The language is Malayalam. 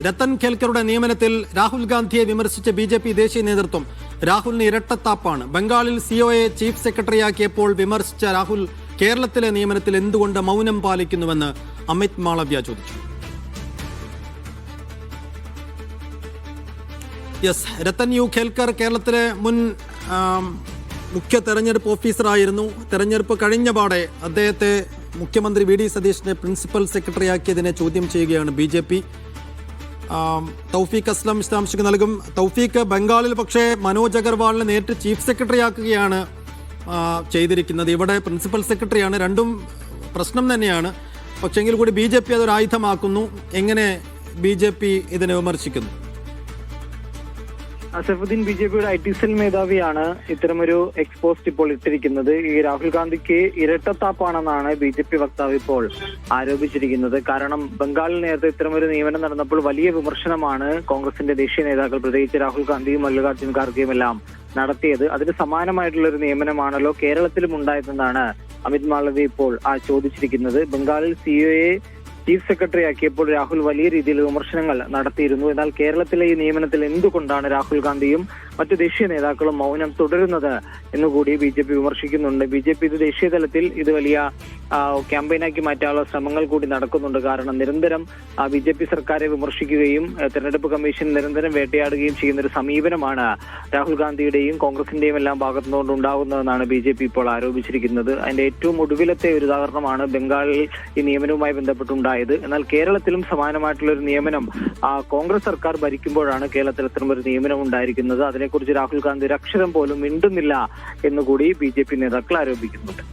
രത്തൻ ഖേൽക്കറുടെ നിയമനത്തിൽ രാഹുൽ ഗാന്ധിയെ വിമർശിച്ച ബി.ജെ.പി. ദേശീയ നേതൃത്വം രാഹുലിന് ഇരട്ടത്താപ്പാണ്. ബംഗാളിൽ സിഒയെ ചീഫ് സെക്രട്ടറിയാക്കിയപ്പോൾ വിമർശിച്ച രാഹുൽ കേരളത്തിലെ നിയമനത്തിൽ എന്തുകൊണ്ട് മൗനം പാലിക്കുന്നുവെന്ന് അമിത് മാളവ്യ ചോദിച്ചു. രത്തൻ യു ഖേൽക്കർ കേരളത്തിലെ മുൻ മുഖ്യ തെരഞ്ഞെടുപ്പ് ഓഫീസറായിരുന്നു. തെരഞ്ഞെടുപ്പ് കഴിഞ്ഞപാടെ അദ്ദേഹത്തെ മുഖ്യമന്ത്രി വി.ഡി. സതീശനെ പ്രിൻസിപ്പൽ സെക്രട്ടറിയാക്കിയതിനെ ചോദ്യം ചെയ്യുകയാണ് ബി.ജെ.പി. തൗഫീഖ് അസ്ലം വിശദാംശങ്ങൾ നൽകും. തൗഫീഖ്, ബംഗാളിൽ പക്ഷേ മനോജ് അഗർവാളിനെ നേരിട്ട് ചീഫ് സെക്രട്ടറി ആക്കുകയാണ് ചെയ്തിരിക്കുന്നത്. ഇവിടെ പ്രിൻസിപ്പൽ സെക്രട്ടറിയാണ്. രണ്ടും പ്രശ്നം തന്നെയാണ്. പക്ഷെങ്കിൽ കൂടി ബി.ജെ.പി. അതൊരു ആയുധമാക്കുന്നു. എങ്ങനെ ബി.ജെ.പി. ഇതിനെ വിമർശിക്കുന്നു? സൈഫുദ്ദീൻ ബി.ജെ.പിയുടെ ഐ.ടി. സെൽ മേധാവിയാണ് ഇത്തരമൊരു എക്സ്പോസ്റ്റ് ഇപ്പോൾ ഇട്ടിരിക്കുന്നത്. ഈ രാഹുൽ ഗാന്ധിക്ക് ഇരട്ടത്താപ്പാണെന്നാണ് ബി.ജെ.പി. വക്താവ് ഇപ്പോൾ ആരോപിച്ചിരിക്കുന്നത്. കാരണം ബംഗാളിൽ നേരത്തെ ഇത്തരമൊരു നിയമനം നടന്നപ്പോൾ വലിയ വിമർശനമാണ് കോൺഗ്രസിന്റെ ദേശീയ നേതാക്കൾ, പ്രത്യേകിച്ച് രാഹുൽ ഗാന്ധിയും മല്ലികാർജ്ജുൻ ഖാർഗെയും എല്ലാം നടത്തിയത്. അതിന് സമാനമായിട്ടുള്ള ഒരു നിയമനമാണല്ലോ കേരളത്തിലും ഉണ്ടായതെന്നാണ് അമിത് മാളവ്യ ഇപ്പോൾ ചോദിച്ചിരിക്കുന്നത്. ബംഗാളിൽ സിഒയെ ചീഫ് സെക്രട്ടറി ആക്കിയപ്പോൾ രാഹുൽ വലിയ രീതിയിൽ വിമർശനങ്ങൾ നടത്തിയിരുന്നു. എന്നാൽ കേരളത്തിലെ ഈ നിയമനത്തിൽ എന്തുകൊണ്ടാണ് രാഹുൽ ഗാന്ധിയും മറ്റു ദേശീയ നേതാക്കളും മൗനം തുടരുന്നത് എന്നുകൂടി ബി.ജെ.പി. വിമർശിക്കുന്നുണ്ട്. ബി.ജെ.പി. ഇത് ദേശീയ തലത്തിൽ ഇത് വലിയ ക്യാമ്പയിനാക്കി മാറ്റാനുള്ള ശ്രമങ്ങൾ കൂടി നടക്കുന്നുണ്ട്. കാരണം നിരന്തരം ബി.ജെ.പി. സർക്കാരെ വിമർശിക്കുകയും തെരഞ്ഞെടുപ്പ് കമ്മീഷൻ നിരന്തരം വേട്ടയാടുകയും ചെയ്യുന്ന ഒരു സമീപനമാണ് രാഹുൽ ഗാന്ധിയുടെയും കോൺഗ്രസിന്റെയും എല്ലാം ഭാഗത്തുനിന്നുകൊണ്ട് ഉണ്ടാകുന്നതെന്നാണ് ബി.ജെ.പി. ഇപ്പോൾ ആരോപിച്ചിരിക്കുന്നത്. അതിന്റെ ഏറ്റവും ഒടുവിലത്തെ ഒരു ഉദാഹരണമാണ് ബംഗാളിൽ ഈ നിയമനവുമായി ബന്ധപ്പെട്ടുണ്ടായത്. എന്നാൽ കേരളത്തിലും സമാനമായിട്ടുള്ള ഒരു നിയമനം കോൺഗ്രസ് സർക്കാർ ഭരിക്കുമ്പോഴാണ് കേരളത്തിൽ അത്തരമൊരു നിയമനം ഉണ്ടായിരിക്കുന്നത്. അതിനെക്കുറിച്ച് രാഹുൽ ഗാന്ധി ഒരു അക്ഷരം പോലും മിണ്ടുന്നില്ല എന്നുകൂടി ബി.ജെ.പി. നേതാക്കൾ ആരോപിക്കുന്നുണ്ട്.